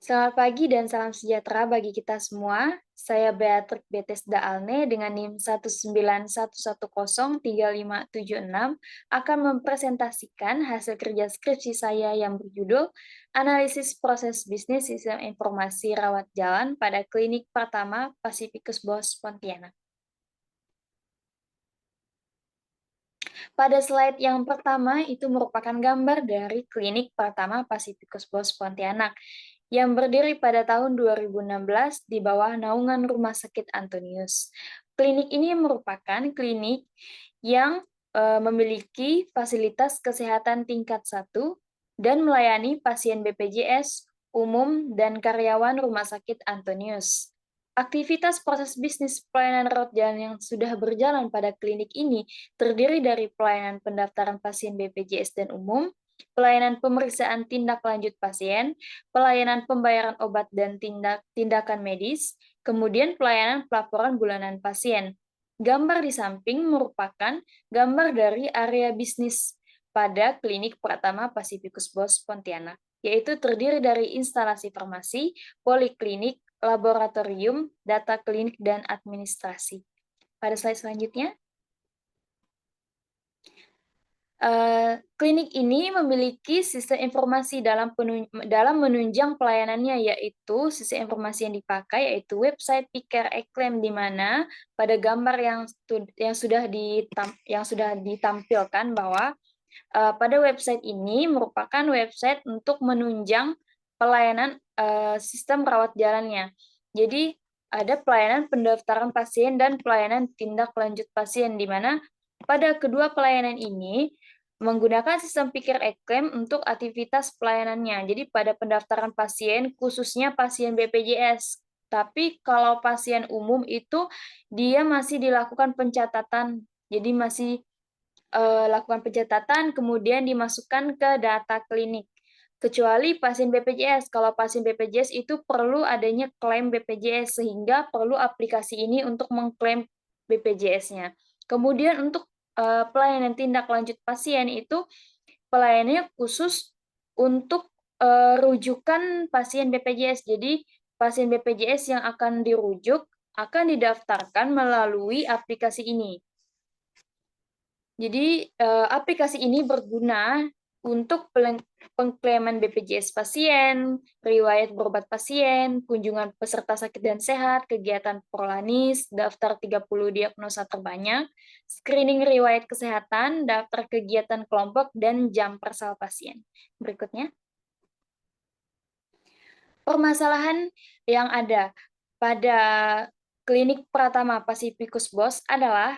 Selamat pagi dan salam sejahtera bagi kita semua. Saya Beatrix Betesda Alne dengan NIM 191103576 akan mempresentasikan hasil kerja skripsi saya yang berjudul Analisis Proses Bisnis Sistem Informasi Rawat Jalan pada Klinik Pertama Pacificus Bos Pontianak. Pada slide yang pertama itu merupakan gambar dari Klinik Pertama Pacificus Bos Pontianak yang berdiri pada tahun 2016 di bawah naungan Rumah Sakit Antonius. Klinik ini merupakan klinik yang memiliki fasilitas kesehatan tingkat 1 dan melayani pasien BPJS umum dan karyawan Rumah Sakit Antonius. Aktivitas proses bisnis pelayanan rawat jalan yang sudah berjalan pada klinik ini terdiri dari pelayanan pendaftaran pasien BPJS dan umum, pelayanan pemeriksaan tindak lanjut pasien, pelayanan pembayaran obat dan tindakan medis, kemudian pelayanan pelaporan bulanan pasien. Gambar di samping merupakan gambar dari area bisnis pada Klinik Pratama Pacificus Bos Pontianak, yaitu terdiri dari instalasi farmasi, poliklinik, laboratorium, data klinik, dan administrasi. Pada slide selanjutnya. Klinik ini memiliki sistem informasi dalam menunjang pelayanannya, yaitu sistem informasi yang dipakai yaitu website Piker Acclaim, di mana pada gambar yang sudah ditampilkan bahwa pada website ini merupakan website untuk menunjang pelayanan sistem rawat jalannya. Jadi ada pelayanan pendaftaran pasien dan pelayanan tindak lanjut pasien, di mana pada kedua pelayanan ini menggunakan sistem Piker Acclaim untuk aktivitas pelayanannya. Jadi pada pendaftaran pasien, khususnya pasien BPJS. Tapi kalau pasien umum itu dia masih dilakukan pencatatan. Jadi masih lakukan pencatatan, kemudian dimasukkan ke data klinik. Kecuali pasien BPJS. Kalau pasien BPJS itu perlu adanya klaim BPJS, sehingga perlu aplikasi ini untuk mengklaim BPJS-nya. Kemudian untuk pelayanan tindak lanjut pasien itu pelayanannya khusus untuk rujukan pasien BPJS. Jadi pasien BPJS yang akan dirujuk akan didaftarkan melalui aplikasi ini. Jadi aplikasi ini berguna untuk pengklaiman BPJS pasien, riwayat berobat pasien, kunjungan peserta sakit dan sehat, kegiatan prolanis, daftar 30 diagnosa terbanyak, screening riwayat kesehatan, daftar kegiatan kelompok, dan jam persal pasien. Berikutnya. Permasalahan yang ada pada Klinik Pratama Pacificus Bos adalah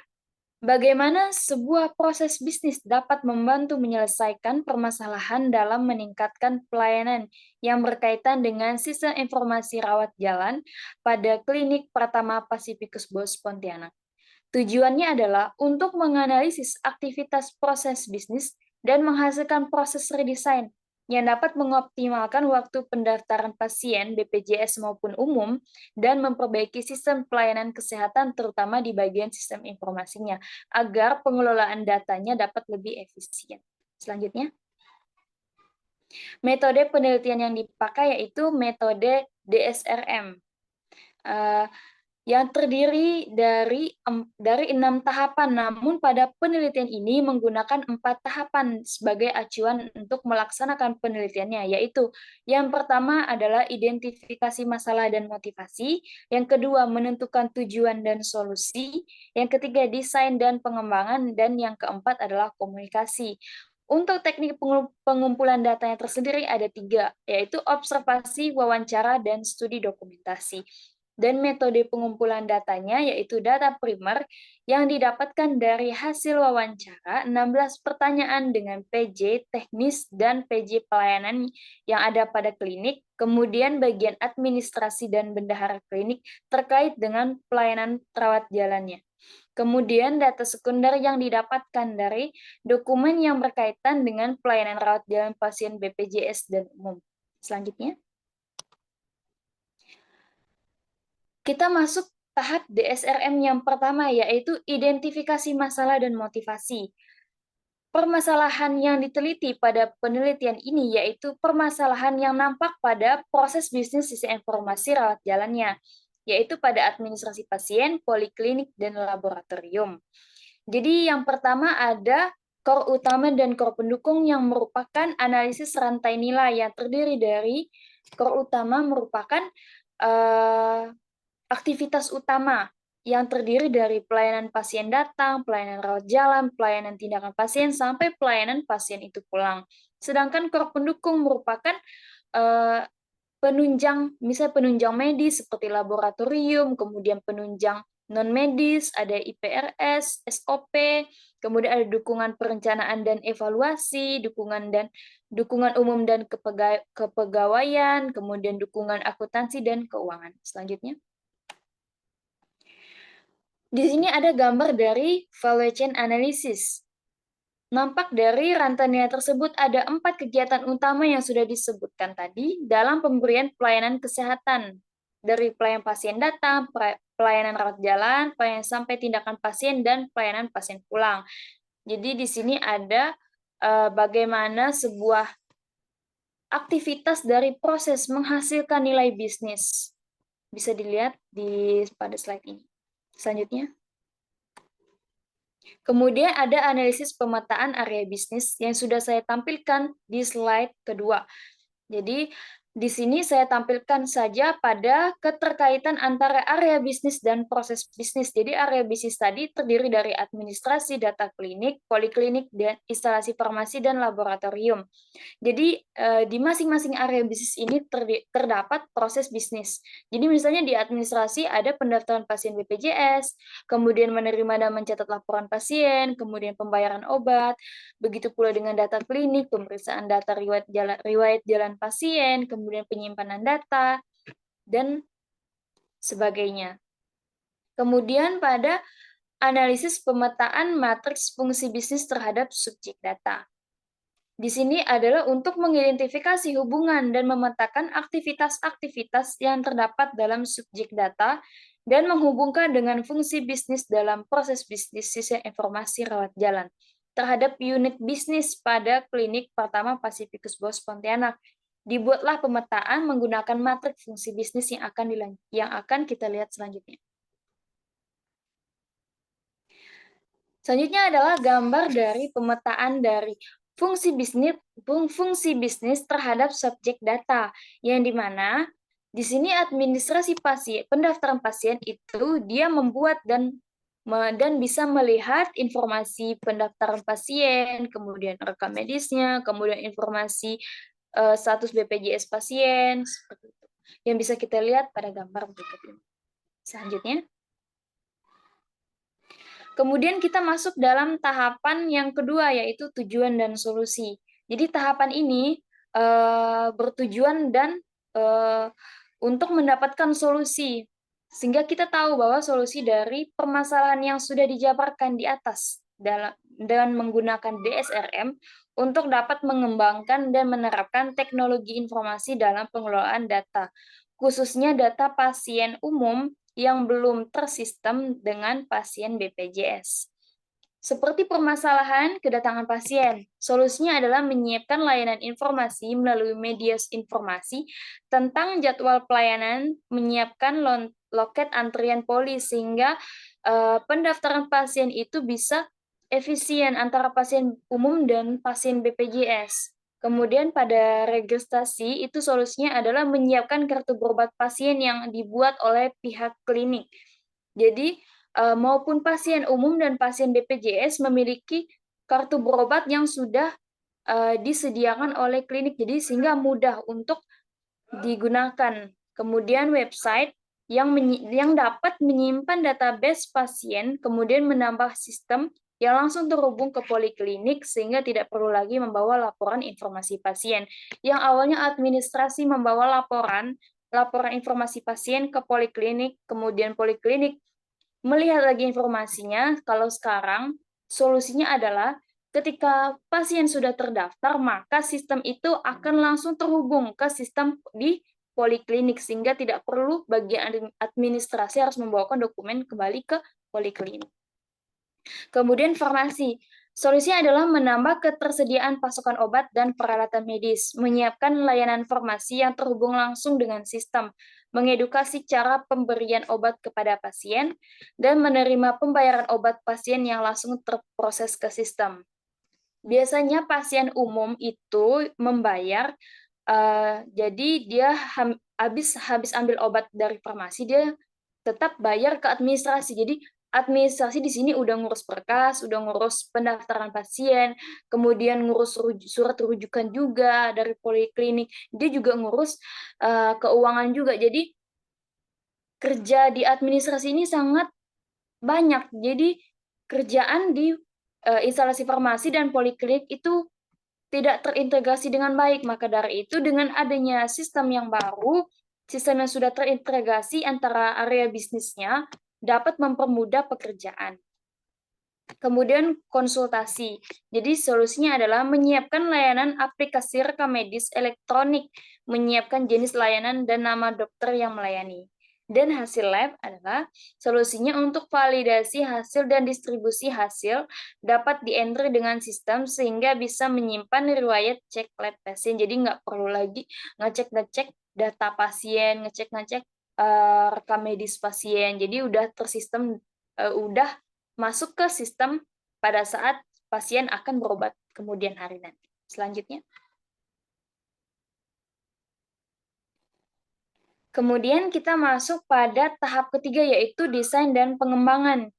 bagaimana sebuah proses bisnis dapat membantu menyelesaikan permasalahan dalam meningkatkan pelayanan yang berkaitan dengan sistem informasi rawat jalan pada Klinik Pratama Pacificus Bos Pontianak. Tujuannya adalah untuk menganalisis aktivitas proses bisnis dan menghasilkan proses redesign yang dapat mengoptimalkan waktu pendaftaran pasien BPJS maupun umum dan memperbaiki sistem pelayanan kesehatan terutama di bagian sistem informasinya agar pengelolaan datanya dapat lebih efisien. Selanjutnya, metode penelitian yang dipakai yaitu metode DSRM. Yang terdiri dari 6 tahapan, namun pada penelitian ini menggunakan 4 tahapan sebagai acuan untuk melaksanakan penelitiannya, yaitu yang pertama adalah identifikasi masalah dan motivasi, yang kedua menentukan tujuan dan solusi, yang ketiga desain dan pengembangan, dan yang keempat adalah komunikasi. Untuk teknik pengumpulan datanya tersendiri ada 3, yaitu observasi, wawancara, dan studi dokumentasi. Dan metode pengumpulan datanya yaitu data primer yang didapatkan dari hasil wawancara 16 pertanyaan dengan PJ teknis dan PJ pelayanan yang ada pada klinik, kemudian bagian administrasi dan bendahara klinik terkait dengan pelayanan rawat jalannya. Kemudian data sekunder yang didapatkan dari dokumen yang berkaitan dengan pelayanan rawat jalan pasien BPJS dan umum. Selanjutnya. Kita masuk tahap DSRM yang pertama, yaitu identifikasi masalah dan motivasi. permasalahan yang diteliti pada penelitian ini yaitu permasalahan yang nampak pada proses bisnis sistem informasi rawat jalannya, yaitu pada administrasi pasien, poliklinik, dan laboratorium. Jadi yang pertama ada core utama dan core pendukung yang merupakan analisis rantai nilai yang terdiri dari core utama merupakan aktivitas utama yang terdiri dari pelayanan pasien datang, pelayanan rawat jalan, pelayanan tindakan pasien, sampai pelayanan pasien itu pulang. Sedangkan core pendukung merupakan penunjang, misalnya penunjang medis seperti laboratorium, kemudian penunjang non-medis, ada IPRS, SOP, kemudian ada dukungan perencanaan dan evaluasi, dukungan umum dan kepegawaian, kemudian dukungan akuntansi dan keuangan. Selanjutnya. Di sini ada gambar dari value chain analysis. Nampak dari rantai nilai tersebut ada 4 kegiatan utama yang sudah disebutkan tadi dalam pemberian pelayanan kesehatan. Dari pelayanan pasien datang, pelayanan rawat jalan, pelayanan sampai tindakan pasien, dan pelayanan pasien pulang. Jadi di sini ada bagaimana sebuah aktivitas dari proses menghasilkan nilai bisnis. Bisa dilihat pada slide ini. Selanjutnya. Kemudian ada analisis pemetaan area bisnis yang sudah saya tampilkan di slide kedua. Jadi di sini saya tampilkan saja pada keterkaitan antara area bisnis dan proses bisnis. Jadi area bisnis tadi terdiri dari administrasi, data klinik, poliklinik, dan instalasi farmasi dan laboratorium. Jadi di masing-masing area bisnis ini terdapat proses bisnis. Jadi misalnya di administrasi ada pendaftaran pasien BPJS, kemudian menerima dan mencatat laporan pasien, kemudian pembayaran obat, begitu pula dengan data klinik, pemeriksaan data riwayat jalan pasien, kemudian penyimpanan data, dan sebagainya. Kemudian pada analisis pemetaan matriks fungsi bisnis terhadap subjek data. Di sini adalah untuk mengidentifikasi hubungan dan memetakan aktivitas-aktivitas yang terdapat dalam subjek data dan menghubungkan dengan fungsi bisnis dalam proses bisnis sistem informasi rawat jalan terhadap unit bisnis pada klinik pertama Pasificus Bos Pontianak. Dibuatlah pemetaan menggunakan matriks fungsi bisnis yang akan kita lihat selanjutnya. Selanjutnya adalah gambar dari pemetaan dari fungsi bisnis terhadap subjek data, yang dimana di sini administrasi pasien, pendaftaran pasien itu dia membuat dan bisa melihat informasi pendaftaran pasien, kemudian rekam medisnya, kemudian informasi status BPJS pasien, seperti itu. Yang bisa kita lihat pada gambar berikut ini. Selanjutnya. Kemudian kita masuk dalam tahapan yang kedua, yaitu tujuan dan solusi. Jadi tahapan ini bertujuan dan untuk mendapatkan solusi, sehingga kita tahu bahwa solusi dari permasalahan yang sudah dijabarkan di atas dengan menggunakan DSRM untuk dapat mengembangkan dan menerapkan teknologi informasi dalam pengelolaan data, khususnya data pasien umum yang belum tersistem dengan pasien BPJS. Seperti permasalahan kedatangan pasien, solusinya adalah menyiapkan layanan informasi melalui media informasi tentang jadwal pelayanan, menyiapkan loket antrian polis sehingga pendaftaran pasien itu bisa efisien antara pasien umum dan pasien BPJS. Kemudian pada registrasi itu solusinya adalah menyiapkan kartu berobat pasien yang dibuat oleh pihak klinik. Jadi maupun pasien umum dan pasien BPJS memiliki kartu berobat yang sudah disediakan oleh klinik, jadi sehingga mudah untuk digunakan. Kemudian website yang dapat menyimpan database pasien, kemudian menambah sistem yang langsung terhubung ke poliklinik sehingga tidak perlu lagi membawa laporan informasi pasien. Yang awalnya administrasi membawa laporan informasi pasien ke poliklinik, kemudian poliklinik melihat lagi informasinya. Kalau sekarang solusinya adalah ketika pasien sudah terdaftar, maka sistem itu akan langsung terhubung ke sistem di poliklinik sehingga tidak perlu bagian administrasi harus membawakan dokumen kembali ke poliklinik. Kemudian farmasi. Solusinya adalah menambah ketersediaan pasokan obat dan peralatan medis, menyiapkan layanan farmasi yang terhubung langsung dengan sistem, mengedukasi cara pemberian obat kepada pasien, dan menerima pembayaran obat pasien yang langsung terproses ke sistem. Biasanya pasien umum itu membayar, jadi dia habis ambil obat dari farmasi, dia tetap bayar ke administrasi. Jadi administrasi di sini udah ngurus berkas, udah ngurus pendaftaran pasien, kemudian ngurus surat rujukan juga dari poliklinik, dia juga ngurus keuangan juga. Jadi kerja di administrasi ini sangat banyak. Jadi kerjaan di instalasi farmasi dan poliklinik itu tidak terintegrasi dengan baik. Maka dari itu, dengan adanya sistem yang baru, sistem yang sudah terintegrasi antara area bisnisnya dapat mempermudah pekerjaan. Kemudian konsultasi. Jadi solusinya adalah menyiapkan layanan aplikasi rekam medis elektronik, menyiapkan jenis layanan dan nama dokter yang melayani. Dan hasil lab adalah solusinya untuk validasi hasil dan distribusi hasil dapat di-entry dengan sistem sehingga bisa menyimpan riwayat cek lab pasien. Jadi nggak perlu lagi ngecek-ngecek data pasien, ngecek-ngecek rekam medis pasien. Jadi udah tersistem, udah masuk ke sistem pada saat pasien akan berobat kemudian hari nanti. Selanjutnya. Kemudian kita masuk pada tahap ketiga yaitu desain dan pengembangan.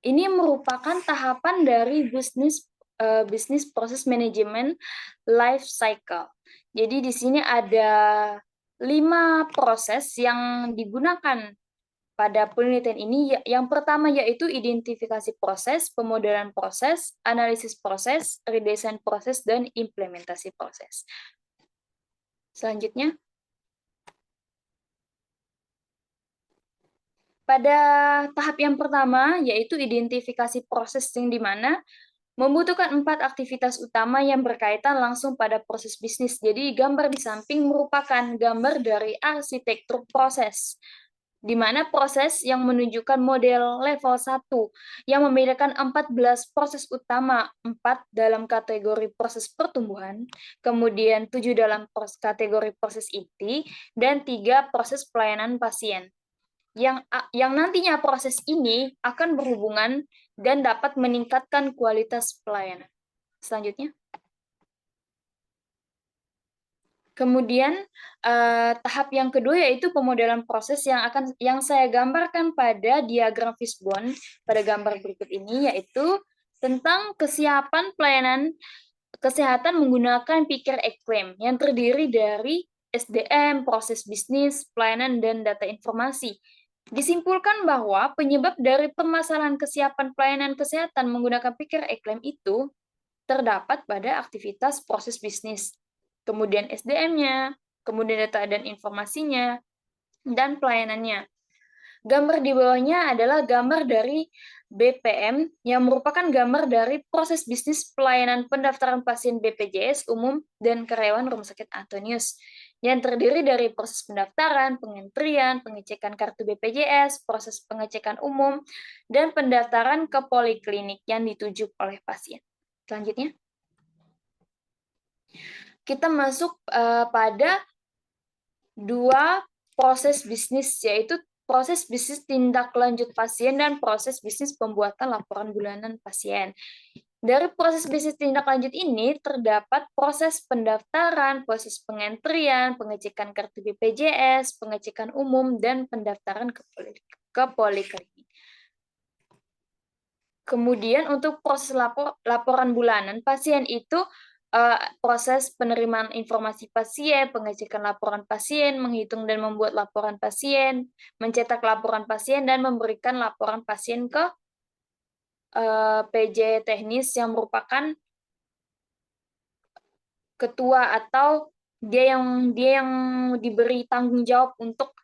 Ini merupakan tahapan dari bisnis proses manajemen life cycle. Jadi di sini ada 5 proses yang digunakan pada penelitian ini. Yang pertama yaitu identifikasi proses, pemodelan proses, analisis proses, redesign proses, dan implementasi proses. Selanjutnya. Pada tahap yang pertama, yaitu identifikasi proses yang dimana membutuhkan 4 aktivitas utama yang berkaitan langsung pada proses bisnis. Jadi gambar di samping merupakan gambar dari arsitektur proses, di mana proses yang menunjukkan model level 1 yang membedakan 14 proses utama, 4 dalam kategori proses pertumbuhan, kemudian 7 dalam kategori proses inti, dan 3 proses pelayanan pasien. Yang nantinya proses ini akan berhubungan dan dapat meningkatkan kualitas pelayanan. Selanjutnya. Kemudian tahap yang kedua yaitu pemodelan proses yang saya gambarkan pada diagram fishbone pada gambar berikut ini, yaitu tentang kesiapan pelayanan kesehatan menggunakan Pikir Acclaim yang terdiri dari SDM, proses bisnis, pelayanan, dan data informasi. Disimpulkan bahwa penyebab dari permasalahan kesiapan pelayanan kesehatan menggunakan Pikir Acclaim itu terdapat pada aktivitas proses bisnis, kemudian SDM-nya, kemudian data dan informasinya, dan pelayanannya. Gambar di bawahnya adalah gambar dari BPM yang merupakan gambar dari proses bisnis pelayanan pendaftaran pasien BPJS umum dan karyawan Rumah Sakit Antonius yang terdiri dari proses pendaftaran, pengentrian, pengecekan kartu BPJS, proses pengecekan umum, dan pendaftaran ke poliklinik yang dituju oleh pasien. Selanjutnya, kita masuk pada 2 proses bisnis, yaitu proses bisnis tindak lanjut pasien dan proses bisnis pembuatan laporan bulanan pasien. Dari proses bisnis tindak lanjut ini terdapat proses pendaftaran, proses pengentrian, pengecekan kartu BPJS, pengecekan umum, dan pendaftaran ke poliklinik. Kemudian untuk proses laporan bulanan pasien itu proses penerimaan informasi pasien, pengecekan laporan pasien, menghitung dan membuat laporan pasien, mencetak laporan pasien, dan memberikan laporan pasien ke PJ teknis yang merupakan ketua atau dia yang diberi tanggung jawab untuk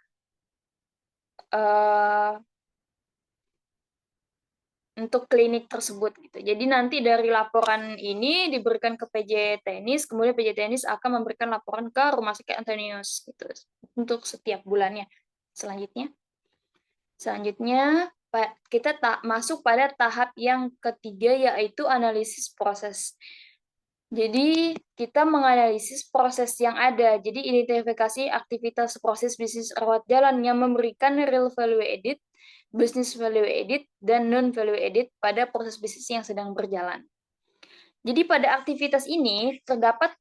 klinik tersebut gitu. Jadi nanti dari laporan ini diberikan ke PJ teknis, kemudian PJ teknis akan memberikan laporan ke Rumah Sakit Antonius gitu untuk setiap bulannya. Selanjutnya kita masuk pada tahap yang ketiga, yaitu analisis proses. Jadi kita menganalisis proses yang ada. Jadi identifikasi aktivitas proses bisnis rawat jalan yang memberikan real value added, business value added, dan non value added pada proses bisnis yang sedang berjalan. Jadi pada aktivitas ini terdapat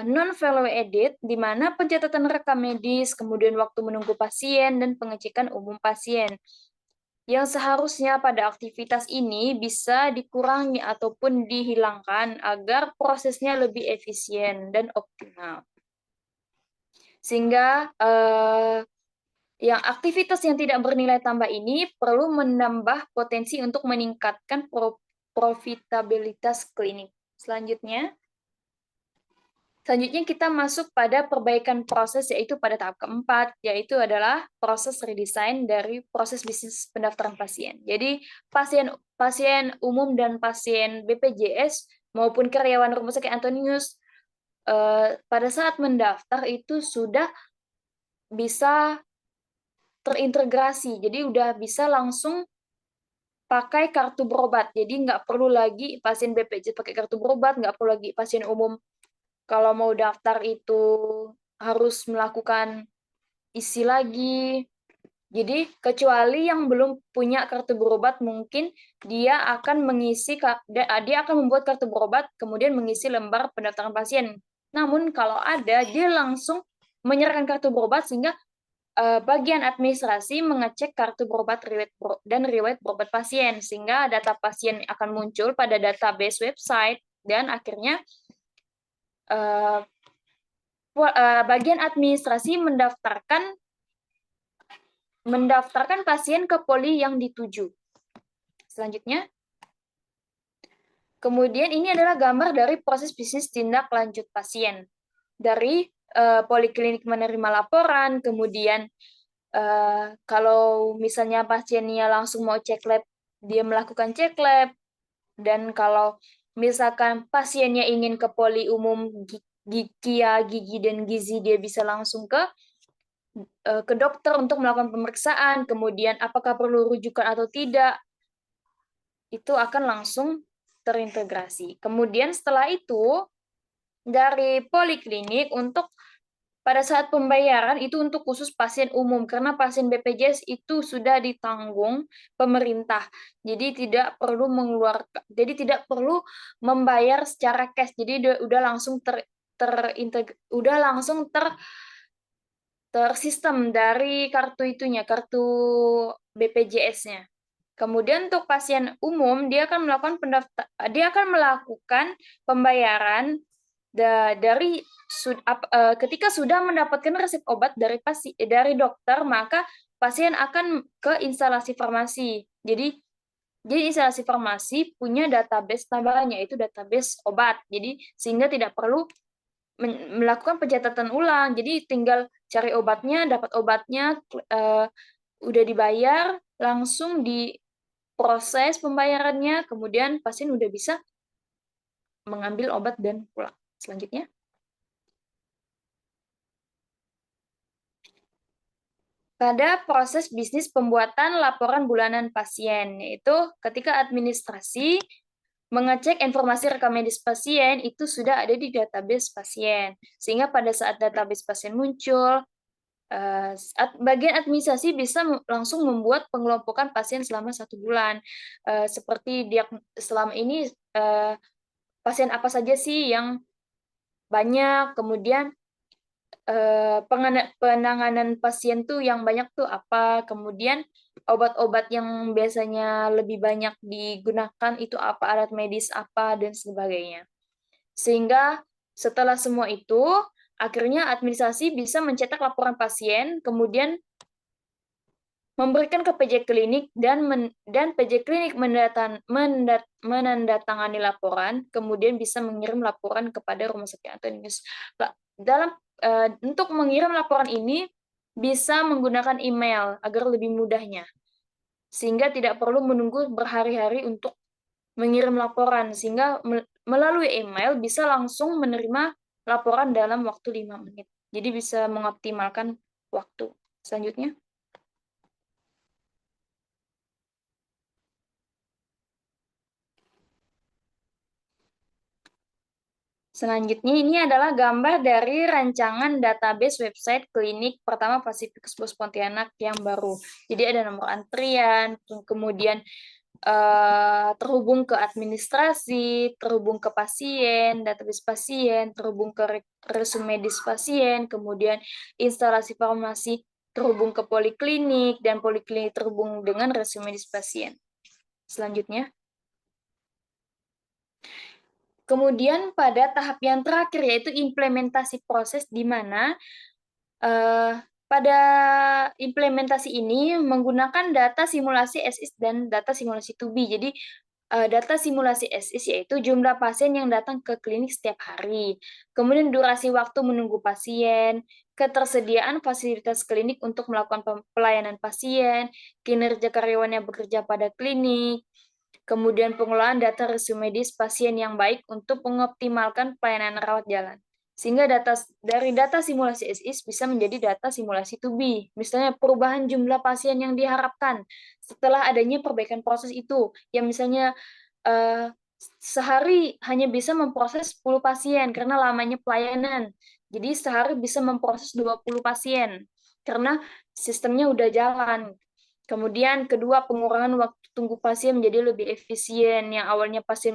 non value added, di mana pencatatan rekam medis, kemudian waktu menunggu pasien, dan pengecekan umum pasien. Yang seharusnya pada aktivitas ini bisa dikurangi ataupun dihilangkan agar prosesnya lebih efisien dan optimal. Sehingga yang aktivitas yang tidak bernilai tambah ini perlu menambah potensi untuk meningkatkan profitabilitas klinik. Selanjutnya kita masuk pada perbaikan proses, yaitu pada tahap keempat, yaitu adalah proses redesign dari proses bisnis pendaftaran pasien. Jadi pasien umum dan pasien BPJS maupun karyawan Rumah Sakit Antonius pada saat mendaftar itu sudah bisa terintegrasi, jadi udah bisa langsung pakai kartu berobat. Jadi nggak perlu lagi pasien BPJS pakai kartu berobat, nggak perlu lagi pasien umum kalau mau daftar itu harus melakukan isi lagi. Jadi kecuali yang belum punya kartu berobat, mungkin dia akan membuat kartu berobat kemudian mengisi lembar pendaftaran pasien. Namun kalau ada, dia langsung menyerahkan kartu berobat sehingga bagian administrasi mengecek kartu berobat dan riwayat berobat pasien, sehingga data pasien akan muncul pada database website, dan akhirnya bagian administrasi mendaftarkan pasien ke poli yang dituju. Selanjutnya, kemudian ini adalah gambar dari proses bisnis tindak lanjut pasien. Dari poliklinik menerima laporan, kemudian kalau misalnya pasiennya langsung mau cek lab, dia melakukan cek lab, dan kalau misalkan pasiennya ingin ke poli umum gigi dan gizi, dia bisa langsung ke dokter untuk melakukan pemeriksaan, kemudian apakah perlu rujukan atau tidak, itu akan langsung terintegrasi. Kemudian setelah itu, dari poliklinik untuk pada saat pembayaran itu untuk khusus pasien umum, karena pasien BPJS itu sudah ditanggung pemerintah. Jadi tidak perlu membayar secara cash. Jadi udah langsung tersistem dari kartu BPJS-nya. Kemudian untuk pasien umum, dia akan melakukan pembayaran ketika sudah mendapatkan resep obat dari dokter, maka pasien akan ke instalasi farmasi. Jadi instalasi farmasi punya database tambahan, yaitu database obat. Jadi sehingga tidak perlu melakukan pencatatan ulang. Jadi tinggal cari obatnya, dapat obatnya, udah dibayar, langsung diproses pembayarannya, kemudian pasien udah bisa mengambil obat dan pulang. Selanjutnya, pada proses bisnis pembuatan laporan bulanan pasien, yaitu ketika administrasi mengecek informasi rekam medis pasien itu sudah ada di database pasien, sehingga pada saat database pasien muncul, bagian administrasi bisa langsung membuat pengelompokan pasien selama 1 bulan, seperti selama ini pasien apa saja sih yang banyak, kemudian penanganan pasien tuh yang banyak tuh apa, kemudian obat-obat yang biasanya lebih banyak digunakan itu apa, alat medis apa, dan sebagainya. Sehingga setelah semua itu, akhirnya administrasi bisa mencetak laporan pasien, kemudian memberikan ke PJ Klinik, dan PJ Klinik menandatangani laporan, kemudian bisa mengirim laporan kepada Rumah Sakit Antonius. Untuk mengirim laporan ini bisa menggunakan email agar lebih mudahnya, sehingga tidak perlu menunggu berhari-hari untuk mengirim laporan, sehingga melalui email bisa langsung menerima laporan dalam waktu 5 menit. Jadi bisa mengoptimalkan waktu. Selanjutnya. Selanjutnya ini adalah gambar dari rancangan database website klinik pertama Pasifik Bos Pontianak yang baru. Jadi ada nomor antrian, kemudian terhubung ke administrasi, terhubung ke pasien, database pasien, terhubung ke resume medis pasien, kemudian instalasi farmasi terhubung ke poliklinik, dan poliklinik terhubung dengan resume medis pasien. Selanjutnya. Kemudian pada tahap yang terakhir yaitu implementasi proses di mana pada implementasi ini menggunakan data simulasi SIS dan data simulasi 2B. Jadi data simulasi SIS yaitu jumlah pasien yang datang ke klinik setiap hari, kemudian durasi waktu menunggu pasien, ketersediaan fasilitas klinik untuk melakukan pelayanan pasien, kinerja karyawan yang bekerja pada klinik, kemudian pengelolaan data resume medis pasien yang baik untuk mengoptimalkan pelayanan rawat jalan. Sehingga dari data simulasi SIS bisa menjadi data simulasi 2B. Misalnya perubahan jumlah pasien yang diharapkan setelah adanya perbaikan proses itu. Yang misalnya sehari hanya bisa memproses 10 pasien karena lamanya pelayanan. Jadi sehari bisa memproses 20 pasien karena sistemnya udah jalan. Kemudian kedua, pengurangan waktu tunggu pasien menjadi lebih efisien. Yang awalnya pasien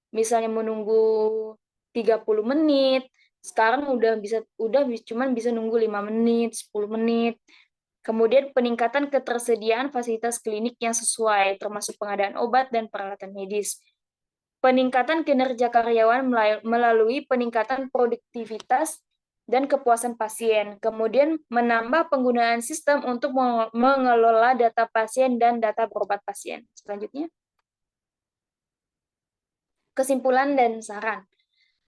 misalnya menunggu 30 menit, sekarang udah cuman bisa nunggu 5 menit, 10 menit. Kemudian peningkatan ketersediaan fasilitas klinik yang sesuai, termasuk pengadaan obat dan peralatan medis. Peningkatan kinerja karyawan melalui peningkatan produktivitas dan kepuasan pasien. Kemudian menambah penggunaan sistem untuk mengelola data pasien dan data berobat pasien. Selanjutnya, kesimpulan dan saran.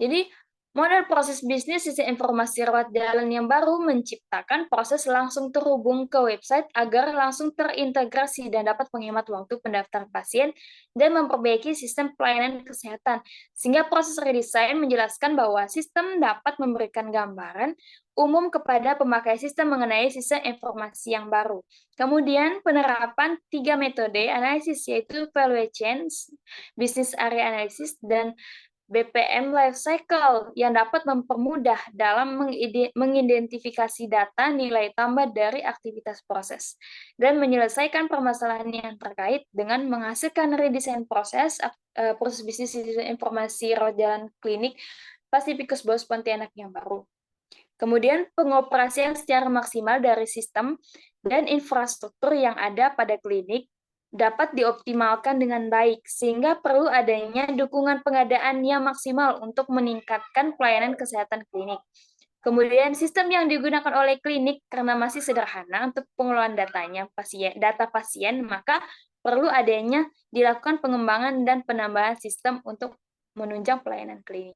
Jadi, model proses bisnis sistem informasi rawat jalan yang baru menciptakan proses langsung terhubung ke website agar langsung terintegrasi dan dapat menghemat waktu pendaftaran pasien dan memperbaiki sistem pelayanan kesehatan. Sehingga proses redesign menjelaskan bahwa sistem dapat memberikan gambaran umum kepada pemakai sistem mengenai sistem informasi yang baru. Kemudian penerapan 3 metode analisis yaitu value chain, business area analysis, dan BPM Life Cycle yang dapat mempermudah dalam mengidentifikasi data nilai tambah dari aktivitas proses dan menyelesaikan permasalahan yang terkait dengan menghasilkan redesign proses bisnis informasi rawat jalan klinik Pasifik Bos Pontianak yang baru. Kemudian pengoperasian secara maksimal dari sistem dan infrastruktur yang ada pada klinik dapat dioptimalkan dengan baik, sehingga perlu adanya dukungan pengadaan yang maksimal untuk meningkatkan pelayanan kesehatan klinik. Kemudian sistem yang digunakan oleh klinik karena masih sederhana untuk pengelolaan data pasien, maka perlu adanya dilakukan pengembangan dan penambahan sistem untuk menunjang pelayanan klinik.